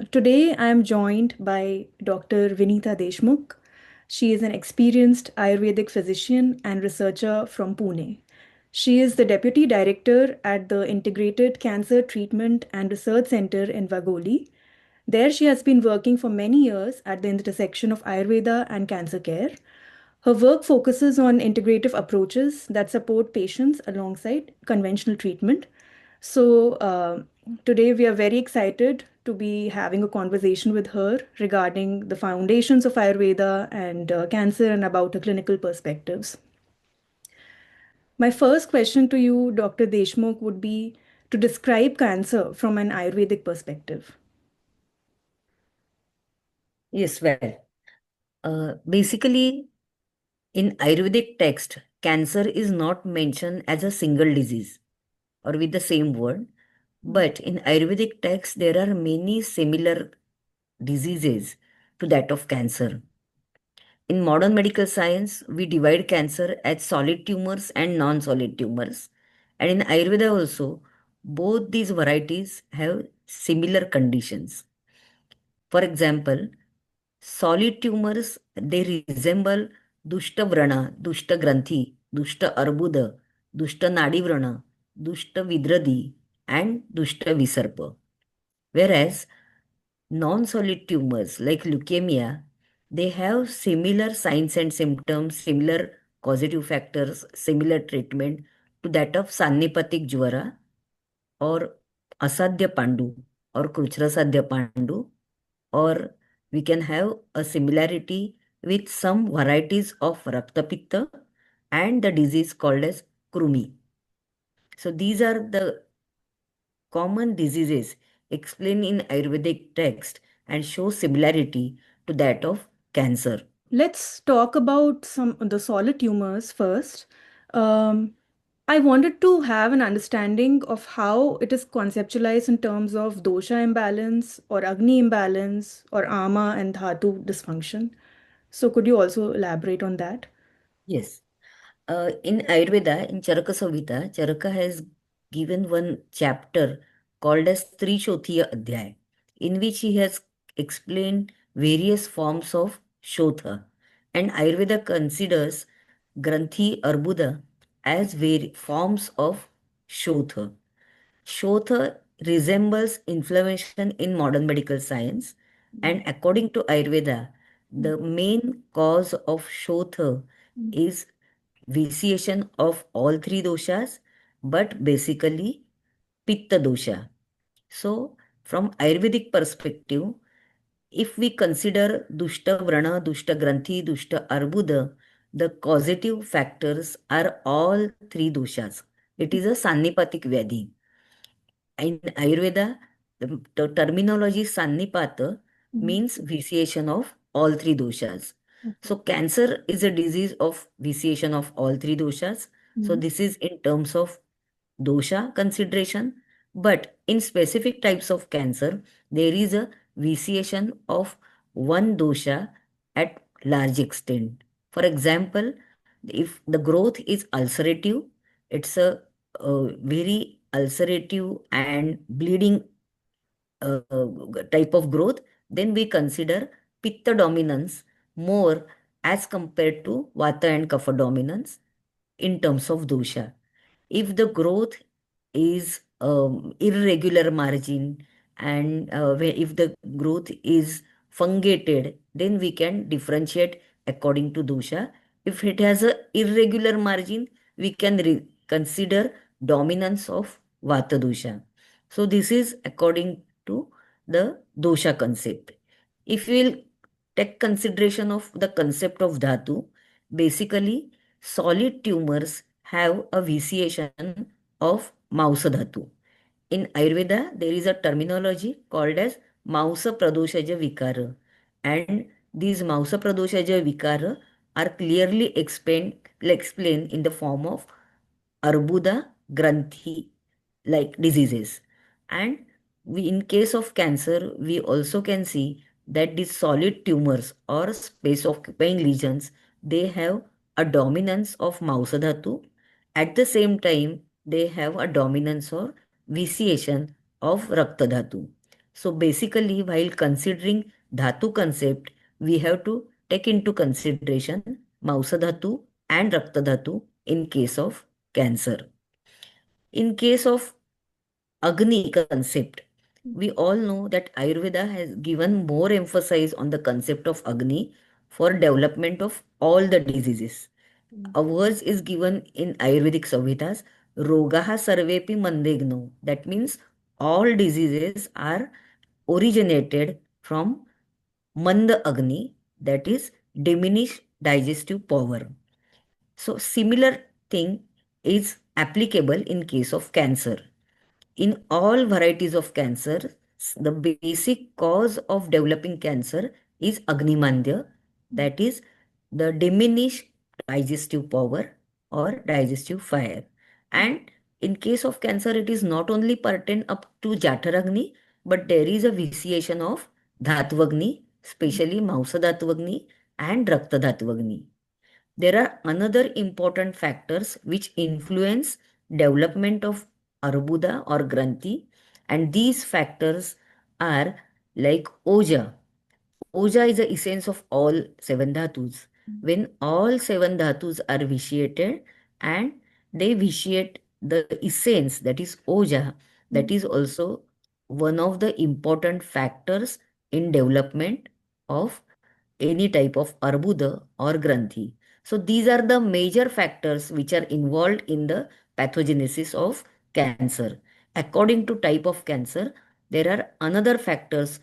Today I am joined by Dr. Vineeta Deshmukh. She is an experienced Ayurvedic physician and researcher from Pune. She is the Deputy Director at the Integrated Cancer Treatment and Research Centre in Wagholi. There, she has been working for many years at the intersection of Ayurveda and cancer care. Her work focuses on integrative approaches that support patients alongside conventional treatment. Today we are very excited to be having a conversation with her regarding the foundations of Ayurveda and cancer and about her clinical perspectives. My first question to you, Dr. Deshmukh, would be to describe cancer from an Ayurvedic perspective. Yes, well, basically, in Ayurvedic text, cancer is not mentioned as a single disease or with the same word, but in Ayurvedic text, there are many similar diseases to that of cancer. In modern medical science, we divide cancer as solid tumors and non-solid tumors. And in Ayurveda also, both these varieties have similar conditions. For example, solid tumors, they resemble Dushta Vrana, Dushta Granthi, Dushta Arbuda, Dushta Nadivrana, Dushta Vidradi, and Dushta Visarpa. Whereas non-solid tumors like leukemia, they have similar signs and symptoms, similar causative factors, similar treatment to that of Sannipatik Jwara or Asadhya Pandu or Kruchrasadhya Pandu, or we can have a similarity with some varieties of Raktapitta and the disease called as Krumi. So these are the common diseases explained in Ayurvedic text and show similarity to that of cancer. Let's talk about some the solid tumors first. Um, I wanted to have an understanding of how it is conceptualized in terms of dosha imbalance or Agni imbalance or Ama and Dhatu dysfunction. So could you also elaborate on that? Yes. In Ayurveda, in Charaka Samhita, Charaka has given one chapter called as Trishotiya Adhyay, in which he has explained various forms of Shotha. And Ayurveda considers Granthi Arbuda as forms of Shotha. Shotha resembles inflammation in modern medical science, and according to Ayurveda, the main cause of Shotha is vitiation of all three doshas, but basically Pitta dosha. So, from Ayurvedic perspective, if we consider Dushta Vrana, Dushta Granthi, Dushta Arbuda, the causative factors are all three doshas. It is a Sannipatik Vyadhi. In Ayurveda, the terminology Sannipata means vitiation of all three doshas. So cancer is a disease of vitiation of all three doshas. So this is in terms of dosha consideration. But in specific types of cancer, there is a vitiation of one dosha at large extent. For example, if the growth is ulcerative, it's a very ulcerative and bleeding uh, type of growth, then we consider pitta dominance more as compared to vata and kapha dominance in terms of dosha. If the growth is irregular margin and if the growth is fungated, then we can differentiate according to dosha. If it has a irregular margin, we can consider dominance of vata dosha. So this is according to the dosha concept. If we will take consideration of the concept of dhatu, basically solid tumors have a vitiation of Mausa Dhatu. In Ayurveda, there is a terminology called as Mausa Pradoshaja Vikara. And these Mausa Pradoshaja Vikara are clearly explained in the form of Arbuda Granthi like diseases. And we, in case of cancer, we also can see that these solid tumors or space occupying lesions, they have a dominance of Mausadhatu. At the same time, they have a dominance or vitiation of Raktadhatu. So basically, while considering Dhatu concept, we have to take into consideration Mausa Dhatu and Rakta Dhatu in case of cancer. In case of Agni concept, we all know that Ayurveda has given more emphasis on the concept of Agni for development of all the diseases. Mm. A verse is given in Ayurvedic Samhitas, Rogaha sarvepi mandegno. That means all diseases are originated from Manda Agni, that is diminished digestive power. So similar thing is applicable in case of cancer. In all varieties of cancer, the basic cause of developing cancer is Agnimandya, that is the diminished digestive power or digestive fire. And in case of cancer, it is not only pertain up to Jataragni, but there is a vitiation of Dhatvagni, especially Mausa Dhatvagni and Rakta Dhatvagni. There are another important factors which influence development of arbuda or granthi, and these factors are like oja. Oja is the essence of all seven dhatus. When all seven dhatus are vitiated and they vitiate the essence, that is oja, that Mm. is also one of the important factors in development of any type of arbuda or granthi. So these are the major factors which are involved in the pathogenesis of cancer. According to type of cancer, there are another factors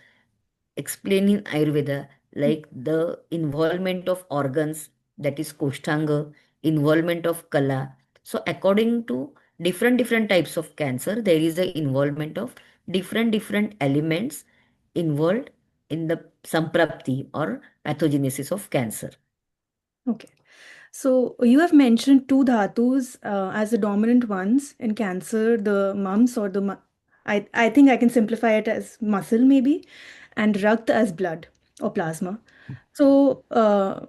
explained in Ayurveda, like the involvement of organs, that is Koshtanga, involvement of Kala. So according to different types of cancer, there is the involvement of different elements involved in the samprapti or pathogenesis of cancer. Okay. So you have mentioned two dhatus as the dominant ones in cancer, the mumps or I think I can simplify it as muscle maybe, and rakt as blood or plasma. So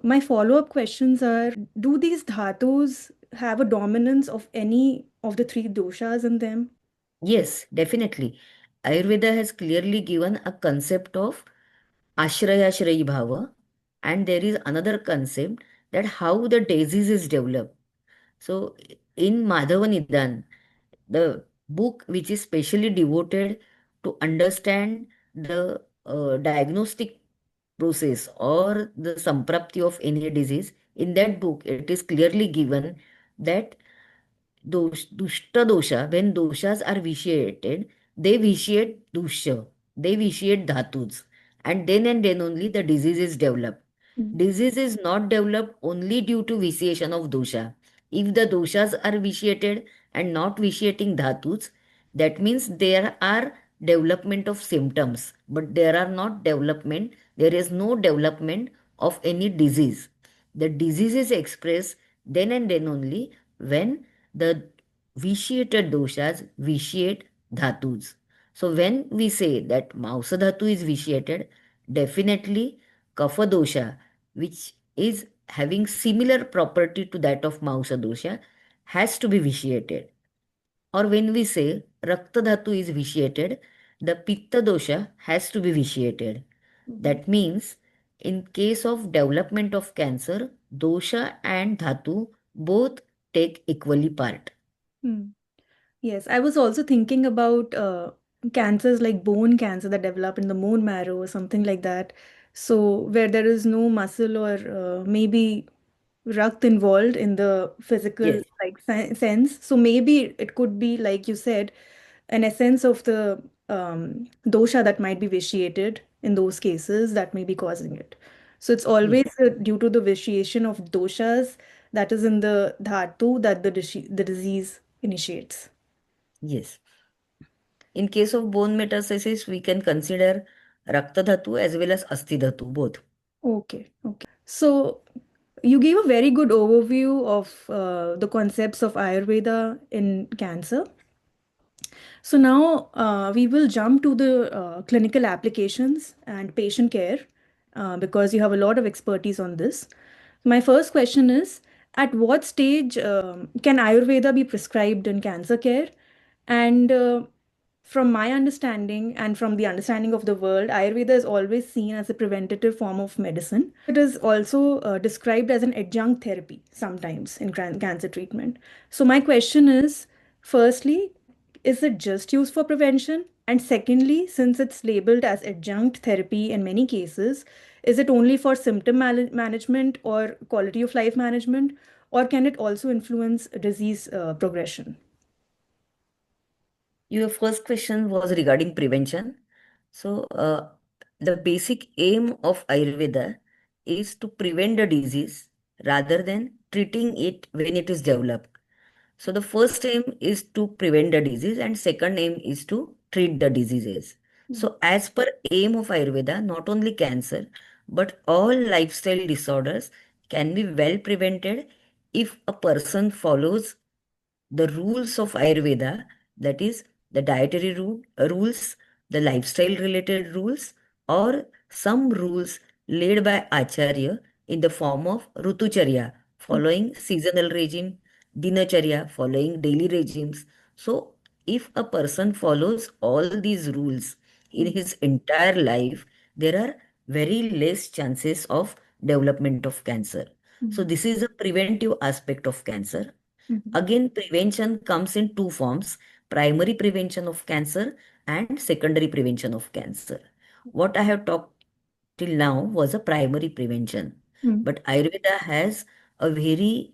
my follow-up questions are, do these dhatus have a dominance of any of the three doshas in them? Yes, definitely. Ayurveda has clearly given a concept of Ashraya Shrayi Bhava, and there is another concept that how the disease is developed. So in Madhava Nidan, the book which is specially devoted to understand the diagnostic process or the samprapti of any disease, in that book it is clearly given that dushta dosha, when doshas are vitiated, they vitiate dusha, they vitiate dhatus, and then only the disease is developed. Mm. Disease is not developed only due to vitiation of dosha. If the doshas are vitiated and not vitiating dhatus, that means there are development of symptoms, but there are not development, there is no development of any disease. The disease is expressed then and then only when the vitiated doshas vitiate dhatus. So when we say that Mausa dhatu is vitiated, definitely Kapha dosha, which is having similar property to that of Mausa dosha, has to be vitiated. Or when we say Rakta dhatu is vitiated, the Pitta dosha has to be vitiated. Mhm. That means in case of development of cancer, dosha and dhatu both take equally part. Mm. Yes, I was also thinking about cancers like bone cancer that develop in the bone marrow or something like that. So, where there is no muscle or maybe rakt involved in the physical Yes, like sense. So, maybe it could be, like you said, an essence of the dosha that might be vitiated in those cases that may be causing it. So, it's yes, always due to the vitiation of doshas that is in the dhatu that the disease initiates. yes. In case of bone metastasis, we can consider Rakta dhatu as well as Asti dhatu, both. Okay, okay. So you gave a very good overview of the concepts of Ayurveda in cancer. So now we will jump to the clinical applications and patient care because you have a lot of expertise on this. My first question is, at what stage can Ayurveda be prescribed in cancer care? And from my understanding and from the understanding of the world, Ayurveda is always seen as a preventative form of medicine. It is also described as an adjunct therapy sometimes in cancer treatment. So, my question is, firstly, is it just used for prevention? And secondly, since it's labeled as adjunct therapy in many cases, is it only for symptom management or quality of life management, or can it also influence disease progression? Your first question was regarding prevention. So, the basic aim of Ayurveda is to prevent the disease rather than treating it when it is developed. So, the first aim is to prevent the disease, and second aim is to treat the diseases. Mm. So, as per aim of Ayurveda, not only cancer, but all lifestyle disorders can be well prevented if a person follows the rules of Ayurveda, that is, the dietary rules, the lifestyle related rules, or some rules laid by Acharya in the form of Rutucharya, following seasonal regime, Dinacharya, following daily regimes. So, if a person follows all these rules in Mm. his entire life, there are very less chances of development of cancer. So, Mm. this is a preventive aspect of cancer. Mhm. Again, prevention comes in two forms: primary prevention of cancer and secondary prevention of cancer. What I have talked till now was a primary prevention, Mm. but Ayurveda has a very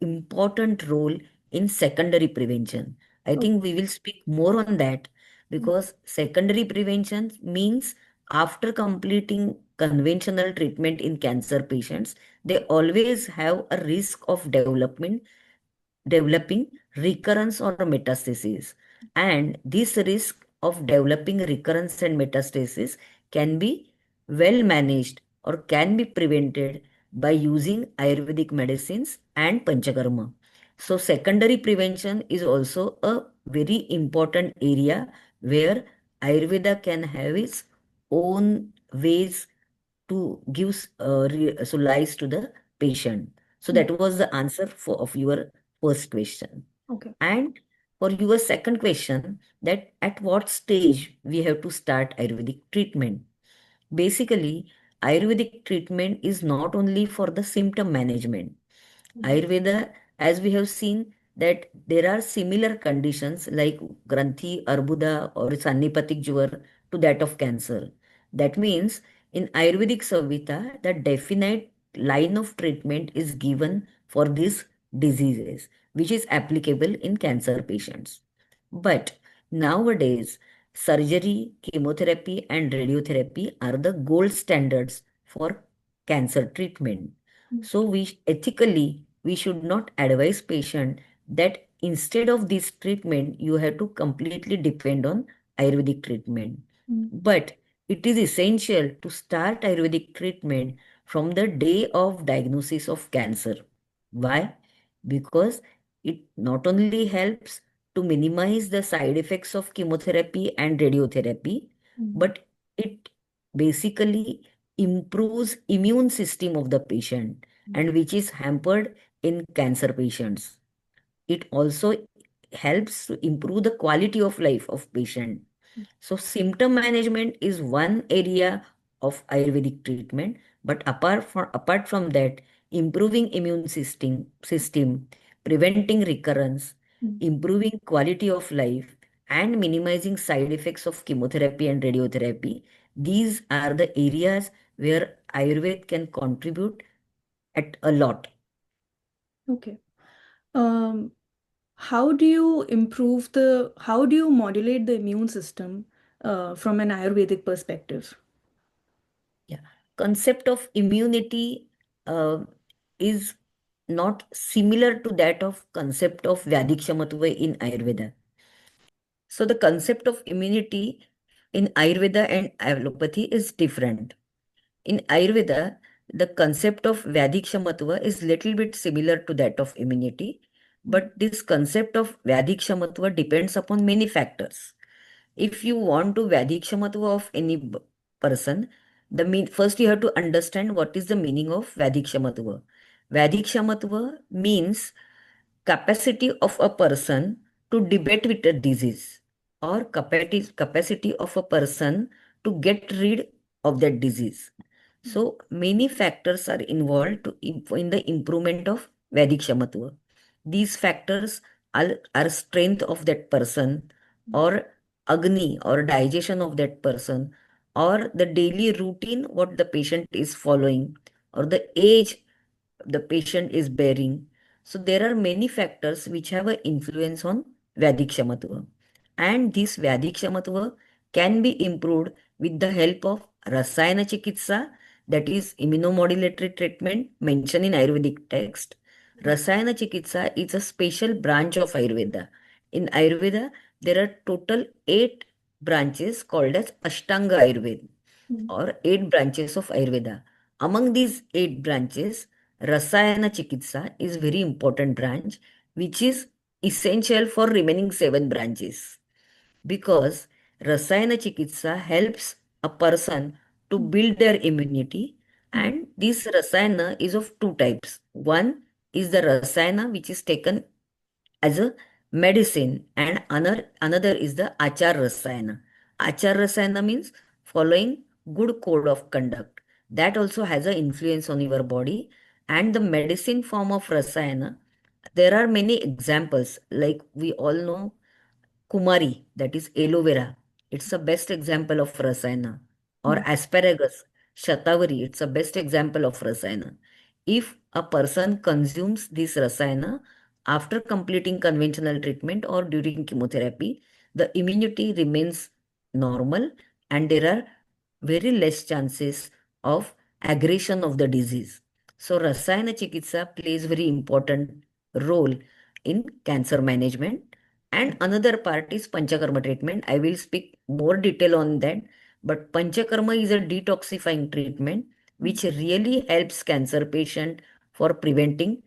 important role in secondary prevention. I Okay. think we will speak more on that Mm. because secondary prevention means after completing conventional treatment in cancer patients, they always have a risk of developing recurrence or metastasis. And this risk of developing recurrence and metastasis can be well managed or can be prevented by using Ayurvedic medicines and Panchakarma. So, secondary prevention is also a very important area where Ayurveda can have its own ways to give lies to the patient. So Mm. that was the answer of your first question. Okay. And for your second question, that at what stage we have to start Ayurvedic treatment. Basically, Ayurvedic treatment is not only for the symptom management. Mm. Ayurveda, as we have seen, that there are similar conditions like Granthi, Arbuda, or Sannipatik Jwar to that of cancer. That means in Ayurvedic Samhita, the definite line of treatment is given for these diseases, which is applicable in cancer patients. But nowadays, surgery, chemotherapy, and radiotherapy are the gold standards for cancer treatment. Mm. So we should not advise patient that instead of this treatment you have to completely depend on Ayurvedic treatment. Mm. But it is essential to start Ayurvedic treatment from the day of diagnosis of cancer. Why? Because it not only helps to minimize the side effects of chemotherapy and radiotherapy, Mm. but it basically improves immune system of the patient Mm. and which is hampered in cancer patients. It also helps to improve the quality of life of patient. So symptom management is one area of Ayurvedic treatment, but apart from that, improving immune system, preventing recurrence, Mm. improving quality of life, and minimizing side effects of chemotherapy and radiotherapy, these are the areas where Ayurveda can contribute at a lot. Okay. Um, how do you modulate the immune system from an Ayurvedic perspective? Yeah. Concept of immunity uh, is not similar to that of concept of Vyadhikshamatva in Ayurveda. So the concept of immunity in Ayurveda and allopathy is different. In Ayurveda, the concept of Vyadhikshamatva is little bit similar to that of immunity, Mm. but this concept of Vyadhikshamatva depends upon many factors. If you want to Vyadhikshamatva of any person, first you have to understand what is the meaning of Vyadhikshamatva. Vyadhikshamatva means capacity of a person to debate with a disease or capacity of a person to get rid of that disease. So many factors are involved in the improvement of Vedic Shamatva. These factors are strength of that person, or Agni or digestion of that person, or the daily routine what the patient is following, or the age the patient is bearing. So there are many factors which have an influence on Vedic Shamatva. And this Vedic Shamatva can be improved with the help of Rasayana Chikitsa, that is immunomodulatory treatment mentioned in Ayurvedic text. Rasayana Chikitsa is a special branch of Ayurveda. In Ayurveda, there are total 8 branches called as Ashtanga Ayurveda, or 8 branches of Ayurveda. Among these 8 branches, Rasayana Chikitsa is very important branch, which is essential for remaining 7 branches, because Rasayana Chikitsa helps a person to build their immunity, and this Rasayana is of 2 types. One is the Rasayana which is taken as a medicine, and another is the Achar Rasayana. Achar Rasayana means following good code of conduct. That also has an influence on your body. And the medicine form of Rasayana, there are many examples. Like we all know Kumari, that is aloe vera. It's the best example of rasayana. Or asparagus, shatavari, it's the best example of rasayana. If a person consumes this rasayana after completing conventional treatment or during chemotherapy, the immunity remains normal, and there are very less chances of aggression of the disease. So rasayana chikitsa plays very important role in cancer management. And another part is Panchakarma treatment. I will speak more detail on that. But Panchakarma is a detoxifying treatment which really helps cancer patient for preventing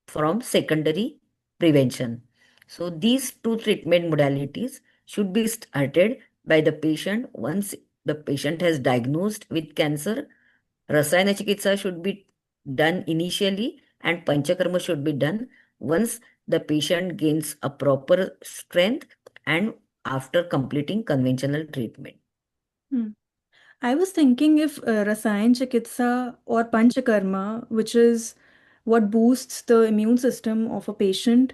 from secondary prevention. So these two treatment modalities should be started by the patient once the patient has diagnosed with cancer. Rasayana Chikitsa should be done initially, and Panchakarma should be done once the patient gains a proper strength and after completing conventional treatment. Hmm. I was thinking if Rasayan Chikitsa or Panchakarma, which is what boosts the immune system of a patient,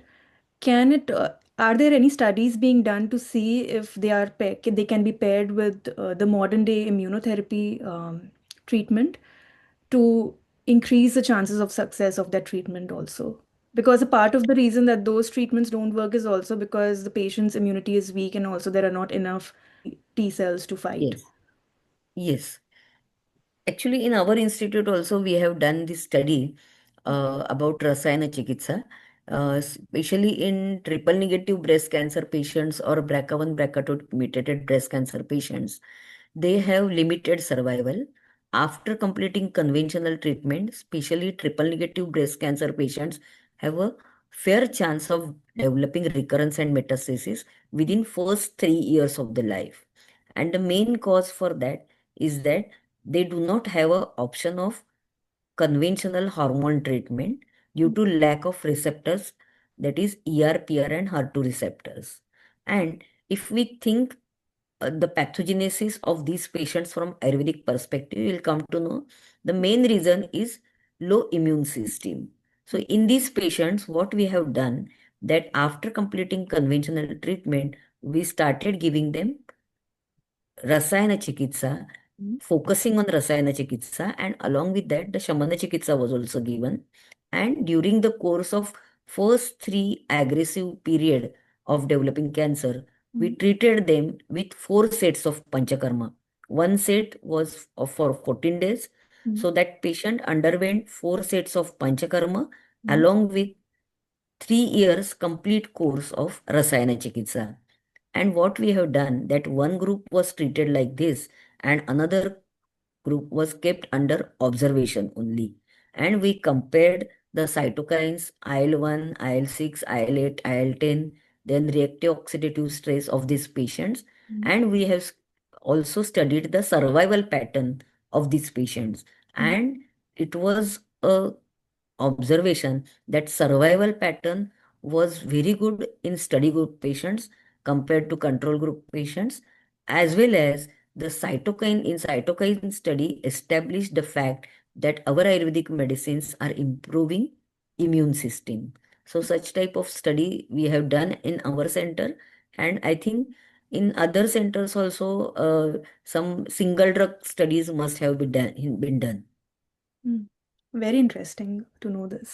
can it, are there any studies being done to see if they can be paired with the modern day immunotherapy treatment to increase the chances of success of that treatment also? Because a part of the reason that those treatments don't work is also because the patient's immunity is weak and also there are not enough T cells to fight. Yes. Yes. Actually, in our institute also, we have done this study about Rasayana Chikitsa, especially in triple negative breast cancer patients or BRCA1, BRCA2 mutated breast cancer patients. They have limited survival. After completing conventional treatment, especially triple negative breast cancer patients have a fair chance of developing recurrence and metastasis within first 3 years of the life. And the main cause for that is that they do not have a option of conventional hormone treatment due to lack of receptors, that is ER, PR, and HER2 receptors. And if we think the pathogenesis of these patients from Ayurvedic perspective, you will come to know the main reason is low immune system. So in these patients, what we have done, that after completing conventional treatment, we started giving them Rasayana Chikitsa, focusing on Rasayana Chikitsa, and along with that, the Shamana Chikitsa was also given. And during the course of first 3 aggressive period of developing cancer, we treated them with 4 sets of Panchakarma. One set was for 14 days. So that patient underwent 4 sets of Panchakarma along with 3 years complete course of Rasayana Chikitsa. And what we have done, that one group was treated like this and another group was kept under observation only. And we compared the cytokines IL-1, IL-6, IL-8, IL-10, then reactive oxidative stress of these patients. And we have also studied the survival pattern of these patients. And it was a observation that survival pattern was very good in study group patients compared to control group patients, as well as the cytokine study established the fact that our Ayurvedic medicines are improving immune system. So such type of study we have done in our center, and I think in other centers also some single drug studies must have been done. Very interesting to know this.